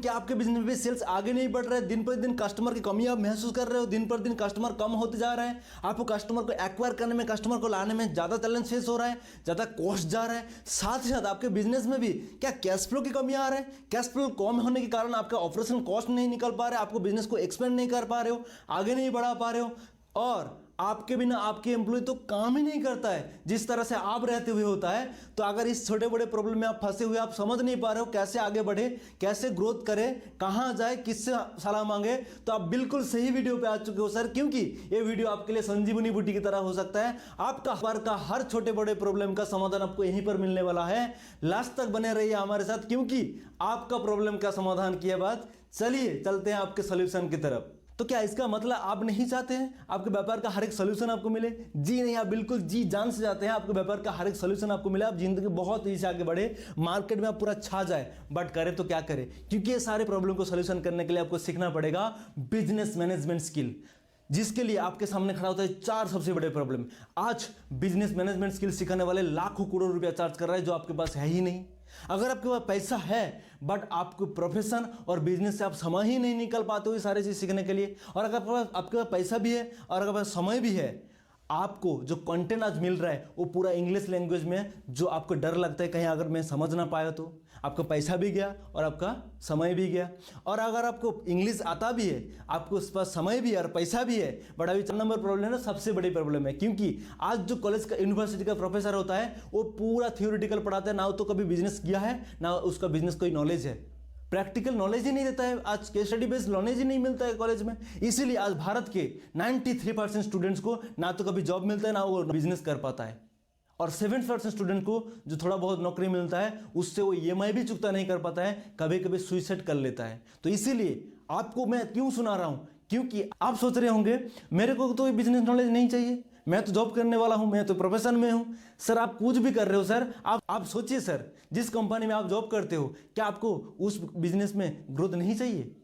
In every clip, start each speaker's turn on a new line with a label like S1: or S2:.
S1: क्या आपके बिजनेस में सेल्स आगे नहीं बढ़ रहा है? दिन पर दिन कस्टमर की कमी आप महसूस कर रहे हो, दिन पर दिन कस्टमर कम होते जा रहा है, आपको कस्टमर को एक्वायर करने में, कस्टमर को लाने में ज़्यादा चैलेंज फेस हो रहा है, ज़्यादा कॉस्ट जा रहा है। साथ ही साथ आपके बिजनेस में भी क्या कैश फ्लो की कमी आ रहा है? कैश फ्लो कम होने के कारण आपका ऑपरेशन कॉस्ट नहीं निकल पा रहा है, आपको बिजनेस को एक्सपेंड नहीं कर पा रहे हो, आगे नहीं बढ़ा पा रहे हो, और आपके बिना आपके एम्प्लॉय तो काम ही नहीं करता है जिस तरह से आप रहते हुए होता है। तो अगर इस छोटे बड़े प्रॉब्लम में आप फंसे हुए, आप समझ नहीं पा रहे हो कैसे आगे बढ़े, कैसे ग्रोथ करें, कहां जाए, किससे सलाह मांगे, तो आप बिल्कुल सही वीडियो पे आ चुके हो सर, क्योंकि ये वीडियो आपके लिए संजीवनी बूटी की तरह हो सकता है। आपका हर छोटे बड़े प्रॉब्लम का समाधान आपको यहीं पर मिलने वाला है। लास्ट तक बने रहिए हमारे साथ, क्योंकि आपका प्रॉब्लम का समाधान किए बाद चलिए चलते हैं आपके सोल्यूशन की तरफ। तो क्या इसका मतलब आप नहीं चाहते हैं आपके व्यापार का हर एक सोल्यूशन आपको मिले? जी नहीं, आप बिल्कुल जी जान से चाहते हैं आपके व्यापार का हर एक सोल्यूशन आपको मिले, आप जिंदगी बहुत तेजी से आगे बढ़े, मार्केट में आप पूरा छा जाए। बट करें तो क्या करें? क्योंकि ये सारे प्रॉब्लम को सोल्यूशन करने के लिए आपको सीखना पड़ेगा बिजनेस मैनेजमेंट स्किल, जिसके लिए आपके सामने खड़ा होता है 4 सबसे बड़े प्रॉब्लम। आज बिजनेस मैनेजमेंट स्किल सिखाने वाले लाखों करोड़ रुपया चार्ज कर रहा है, जो आपके पास है ही नहीं। अगर आपके पास पैसा है बट आपको प्रोफेशन और बिजनेस से आप समय ही नहीं निकल पाते हो ये सारी चीज सीखने के लिए, और अगर आपके पास पैसा भी है और अगर आपके पास समय भी है, आपको जो कंटेंट आज मिल रहा है वो पूरा इंग्लिश लैंग्वेज में, जो आपको डर लगता है कहीं अगर मैं समझ ना पाया तो आपका पैसा भी गया और आपका समय भी गया। और अगर आपको इंग्लिश आता भी है, आपको उस पास समय भी है और पैसा भी है, बट अभी 4 नंबर प्रॉब्लम है ना, सबसे बड़ी प्रॉब्लम है। क्योंकि आज जो कॉलेज का यूनिवर्सिटी का प्रोफेसर होता है वो पूरा थ्योरेटिकल पढ़ाता है, ना तो कभी बिजनेस किया है ना उसका बिजनेस कोई नॉलेज है, प्रैक्टिकल नॉलेज ही नहीं देता है, आज केस स्टडी बेस्ड नॉलेज ही नहीं मिलता है कॉलेज में। इसीलिए आज भारत के 93% स्टूडेंट्स को ना तो कभी जॉब मिलता है ना वो बिजनेस कर पाता है, और 7% स्टूडेंट को जो थोड़ा बहुत नौकरी मिलता है उससे वो ईएमआई भी चुकता नहीं कर पाता है, कभी कभी सुइसाइड कर लेता है। तो इसीलिए आपको मैं क्यों सुना रहा हूं, क्योंकि आप सोच रहे होंगे मेरे को तो बिजनेस नॉलेज नहीं चाहिए, मैं तो जॉब करने वाला हूं, मैं तो प्रोफेशन में हूं। सर आप कुछ भी कर रहे हो सर, आप सोचिए सर, जिस कंपनी में आप जॉब करते हो क्या आपको उस बिजनेस में ग्रोथ नहीं चाहिए?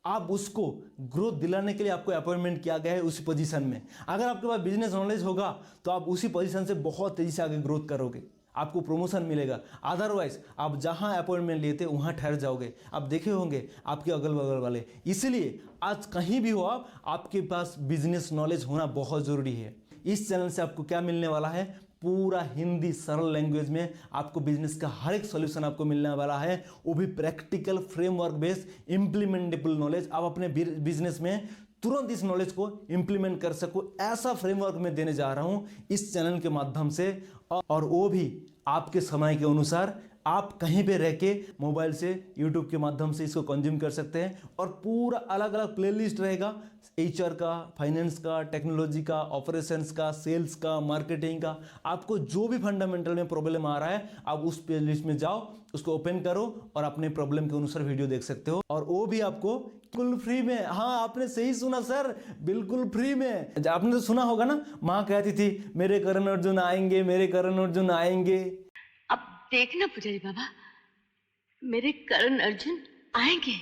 S1: आप उसको ग्रोथ दिलाने के लिए आपको अपॉइंटमेंट किया गया है उसी पोजीशन में। अगर आपके पास बिजनेस नॉलेज होगा तो आप उसी पोजीशन से बहुत तेजी से आगे ग्रोथ करोगे, आपको प्रमोशन मिलेगा। अदरवाइज आप जहां अपॉइंटमेंट लेते वहां ठहर जाओगे। आप देखे होंगे आपके अगल बगल वाले। इसलिए आज कहीं भी हो आप, आपके पास बिजनेस नॉलेज होना बहुत जरूरी है। इस चैनल से आपको क्या मिलने वाला है? पूरा हिंदी सरल लैंग्वेज में आपको बिजनेस का हर एक सॉल्यूशन आपको मिलने वाला है, वो भी practical framework based implementable knowledge. आप अपने बिजनेस में तुरंत इस नॉलेज को इंप्लीमेंट कर सको, ऐसा फ्रेमवर्क मैं देने जा रहा हूं इस चैनल के माध्यम से, और वो भी आपके समय के अनुसार। आप कहीं पे रह के मोबाइल से यूट्यूब के माध्यम से इसको कंज्यूम कर सकते हैं, और पूरा अलग अलग प्लेलिस्ट रहेगा, एचआर का, फाइनेंस का, टेक्नोलॉजी का, ऑपरेशंस का, सेल्स का, मार्केटिंग का। आपको जो भी फंडामेंटल में प्रॉब्लम आ रहा है आप उस प्लेलिस्ट में जाओ, उसको ओपन करो और अपने प्रॉब्लम के अनुसार वीडियो देख सकते हो, और वो भी आपको बिल्कुल फ्री में। हाँ आपने सही सुना सर, बिल्कुल फ्री में। आपने तो सुना होगा ना, माँ कहती थी मेरे करण अर्जुन आएंगे, मेरे करण अर्जुन आएंगे।
S2: अब देखना पुजारी बाबा, मेरे करण अर्जुन आएंगे,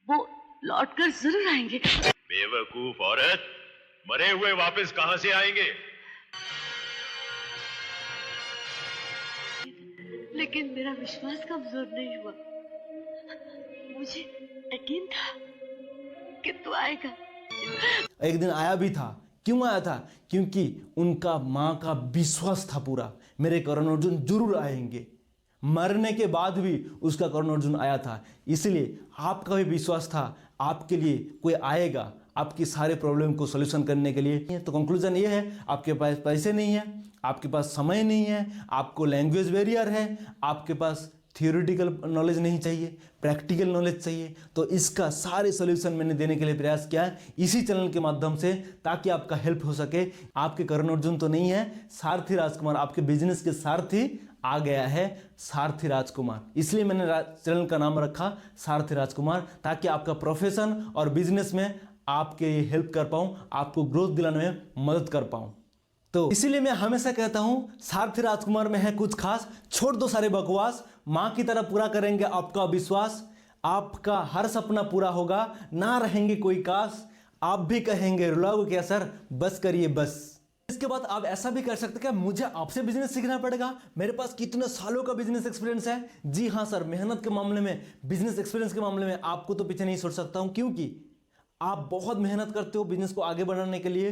S2: वो लौटकर जरूर आएंगे।
S3: बेवकूफ औरत, मरे हुए वापस कहां से आएंगे?
S2: लेकिन मेरा विश्वास कमजोर नहीं हुआ, मुझे यकीन था कि तू आएगा।
S1: एक दिन आया भी था। क्यों आया था? क्योंकि उनका मां का विश्वास था पूरा, मेरे करण अर्जुन जरूर आएंगे। मरने के बाद भी उसका करण अर्जुन आया था। इसलिए आपका भी विश्वास था आपके लिए कोई आएगा आपकी सारे प्रॉब्लम को सॉल्यूशन करने के लिए। तो कंक्लूजन ये है, आपके पास पैसे नहीं है, आपके पास समय नहीं है, आपको लैंग्वेज बैरियर है, आपके पास थियोरेटिकल नॉलेज नहीं चाहिए, प्रैक्टिकल नॉलेज चाहिए। तो इसका सारे सॉल्यूशन मैंने देने के लिए प्रयास किया है इसी चैनल के माध्यम से, ताकि आपका हेल्प हो सके। आपके करण अर्जुन तो नहीं है, सारथी राजकुमार, आपके बिजनेस के सारथी आ गया है, सारथी राजकुमार। इसलिए मैंने चैनल का नाम रखा सारथी राजकुमार, ताकि आपका प्रोफेशन और बिजनेस में आपके हेल्प कर पाऊं, आपको ग्रोथ दिलाने में मदद कर पाऊं। तो इसीलिए मैं हमेशा कहता हूं सारथी राजकुमार में है कुछ खास, छोड़ दो सारे बकवास, मां की तरह पूरा करेंगे आपका विश्वास, आपका हर सपना पूरा होगा, ना रहेंगे कोई कास, आप भी कहेंगे रुलाओ क्या सर, बस करिए बस। इसके बाद आप ऐसा भी कर सकते हैं कि मुझे आपसे बिजनेस सीखना पड़ेगा, मेरे पास कितने सालों का बिजनेस एक्सपीरियंस है। जी हाँ सर, मेहनत के मामले में, बिजनेस एक्सपीरियंस के मामले में आपको तो पीछे नहीं छोड़ सकता हूं, क्योंकि आप बहुत मेहनत करते हो बिजनेस को आगे बढ़ाने के लिए।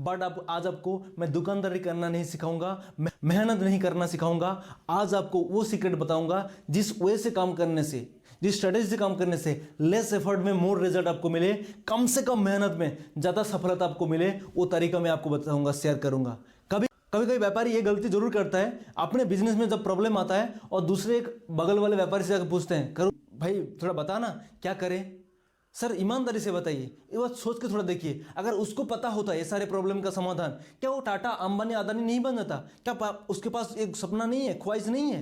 S1: बट अब आज आपको मैं दुकानदारी करना नहीं सिखाऊंगा, मेहनत नहीं करना सिखाऊंगा। आज आपको वो सीक्रेट बताऊंगा जिस वे से काम करने से, जिस स्ट्रेटेजी से काम करने से लेस एफर्ट में मोर रिजल्ट आपको मिले, कम से कम मेहनत में ज़्यादा सफलता आपको मिले, वो तरीका मैं आपको बताऊंगा, शेयर करूंगा। कभी व्यापारी ये गलती जरूर करता है, अपने बिजनेस में जब प्रॉब्लम आता है और दूसरे एक बगल वाले व्यापारी से जाकर पूछते हैं, करो भाई थोड़ा बता ना क्या करें। सर ईमानदारी से बताइए, ये बात सोच के थोड़ा देखिए, अगर उसको पता होता है ये सारे प्रॉब्लम का समाधान, क्या वो टाटा अंबानी अदानी नहीं बन जाता? क्या उसके पास एक सपना नहीं है, ख्वाहिश नहीं है?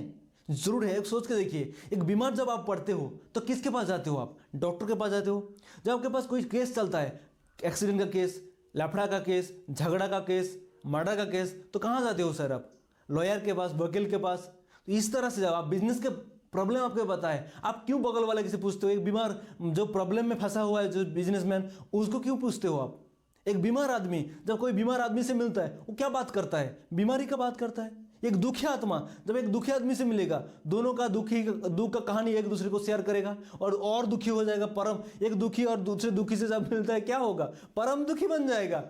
S1: जरूर है। एक सोच के देखिए, एक बीमार जब आप पड़ते हो तो किसके पास जाते हो? आप डॉक्टर के पास जाते हो। जब आपके पास कोई केस चलता है, एक्सीडेंट का केस, लफड़ा का केस, झगड़ा का केस, मर्डर का केस, तो कहाँ जाते हो सर? आप लॉयर के पास, वकील के पास। तो इस तरह से जब आप बिजनेस के प्रॉब्लम आपको बताए, आप क्यों बगल वाले किसे पूछते हो? एक बीमार जो प्रॉब्लम में फंसा हुआ है, जो बिजनेसमैन, उसको क्यों पूछते हो आप? एक बीमार आदमी जब कोई बीमार आदमी से मिलता है, वो क्या बात करता है? बीमारी का बात करता है। एक दुखी आत्मा जब एक दुखी आदमी से मिलेगा, दोनों का दुख का कहानी एक दूसरे को शेयर करेगा और दुखी हो जाएगा। परम एक दुखी और दूसरे दुखी से जब मिलता है, क्या होगा? परम दुखी बन जाएगा।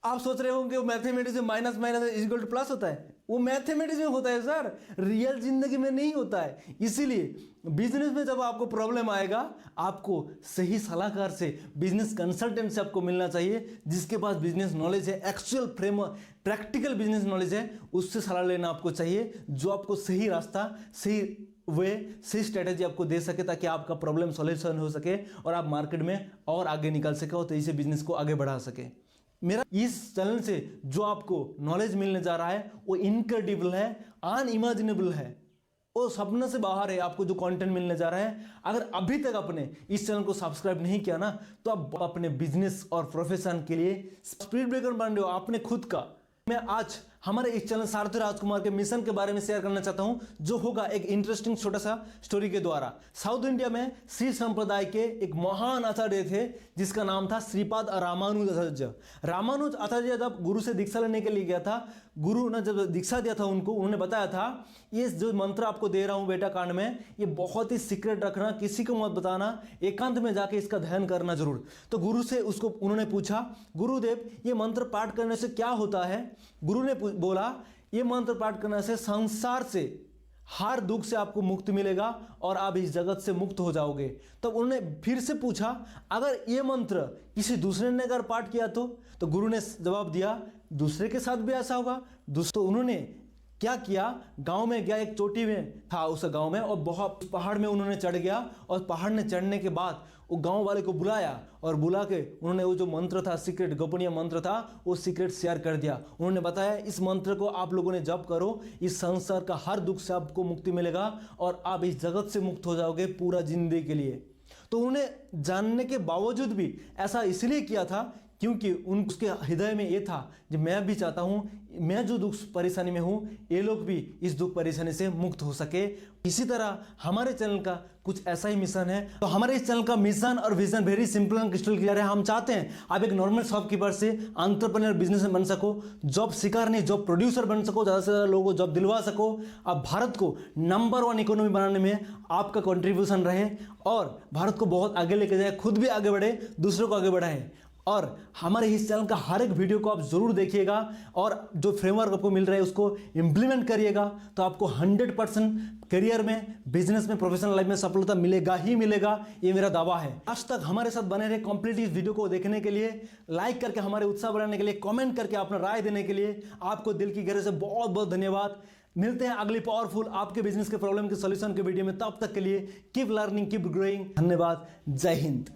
S1: आप सोच रहे होंगे मैथमेटिक्स में minus minus is equal two plus होता है, वो मैथमेटिक्स में होता है सर, रियल जिंदगी में नहीं होता है। इसीलिए बिजनेस में जब आपको प्रॉब्लम आएगा, आपको सही सलाहकार से, बिजनेस कंसल्टेंट से आपको मिलना चाहिए, जिसके पास बिजनेस नॉलेज है, actual framework, practical business knowledge है, उससे सलाह लेना आपको चाहिए, जो आपको सही रास्ता, सही वे, सही स्ट्रेटेजी आपको दे सके, ताकि आपका प्रॉब्लम सॉल्यूशन हो सके और आप मार्केट में और आगे निकल सके और तेजी से बिजनेस को आगे बढ़ा सके। मेरा इस चैनल से जो आपको नॉलेज मिलने जा रहा है वो इनक्रेडिबल है, अनइमेजिनेबल है, वो सपने से बाहर है। आपको जो कंटेंट मिलने जा रहा है, अगर अभी तक आपने इस चैनल को सब्सक्राइब नहीं किया ना, तो आप अपने बिजनेस और प्रोफेशन के लिए स्पीड ब्रेकर बन रहे हो अपने खुद का। मैं आज हमारे इस चैनल सारथी राजकुमार के मिशन के बारे में शेयर करना चाहता हूं, जो होगा एक इंटरेस्टिंग छोटा सा स्टोरी के द्वारा। साउथ इंडिया में श्री संप्रदाय के एक महान आचार्य थे, जिसका नाम था श्रीपाद रामानुज आचार्य। रामानुज आचार्य जब गुरु से दीक्षा लेने के लिए गया था, गुरु ने जब दीक्षा दिया था उनको, उन्होंने बताया था, ये जो मंत्र आपको दे रहा हूं बेटा कांड में, ये बहुत ही सीक्रेट रखना, किसी को मत बताना, एकांत में जाके इसका ध्यान करना जरूर। तो गुरु से उसको उन्होंने पूछा, गुरुदेव ये मंत्र पाठ करने से क्या होता है? गुरु ने बोला, ये मंत्र पाठ करने से संसार से हर दुख से आपको मुक्ति मिलेगा और आप इस जगत से मुक्त हो जाओगे। तब उन्होंने फिर से पूछा, अगर ये मंत्र किसी दूसरे ने अगर पाठ किया तो गुरु ने जवाब दिया, दूसरे के साथ भी ऐसा होगा। दोस्तों उन्होंने क्या किया, गांव में गया, एक चोटी में था उस गांव में, और बहुत पहाड़ में उन्होंने चढ़ गया, और पहाड़ में चढ़ने के बाद वो गांव वाले को बुलाया, और बुला के उन्होंने वो जो मंत्र था, सीक्रेट गोपनीय मंत्र था, वो सीक्रेट शेयर कर दिया। उन्होंने बताया, इस मंत्र को आप लोगों ने जप करो, इस संसार का हर दुख से आपको मुक्ति मिलेगा और आप इस जगत से मुक्त हो जाओगे पूरा जिंदगी के लिए। तो उन्होंने जानने के बावजूद भी ऐसा इसलिए किया था क्योंकि उसके हृदय में ये था कि मैं भी चाहता हूं, मैं जो दुख परेशानी में हूं, ये लोग भी इस दुख परेशानी से मुक्त हो सके। इसी तरह हमारे चैनल का कुछ ऐसा ही मिशन है। तो हमारे इस चैनल का मिशन और vision very simple and crystal clear है। हम चाहते हैं आप एक नॉर्मल शॉपकीपर से एंटरप्रेन्योर बिजनेसमैन बन सको, जॉब शिकार नहीं जॉब प्रोड्यूसर बन सको, ज़्यादा से ज़्यादा लोगों को जॉब दिलवा सको, आप भारत को नंबर 1 इकोनॉमी बनाने में आपका कंट्रीब्यूशन रहे और भारत को बहुत आगे लेके जाए, खुद भी आगे बढ़े, दूसरों को आगे बढ़ाए। और हमारे इस चैनल का हर एक वीडियो को आप जरूर देखिएगा और जो फ्रेमवर्क आपको मिल रहा है उसको इंप्लीमेंट करिएगा, तो आपको 100% करियर में, बिजनेस में, प्रोफेशनल लाइफ में सफलता मिलेगा ही मिलेगा, ये मेरा दावा है। आज तक हमारे साथ बने रहे कंप्लीट इस वीडियो को देखने के लिए, लाइक करके हमारे उत्साह बढ़ाने के लिए, कमेंट करके अपना राय देने के लिए आपको दिल की गहराई से बहुत बहुत धन्यवाद। मिलते हैं अगली पावरफुल आपके बिजनेस के प्रॉब्लम के सॉल्यूशन के वीडियो में। तब तक के लिए कीप लर्निंग, कीप ग्रोइंग। धन्यवाद। जय हिंद।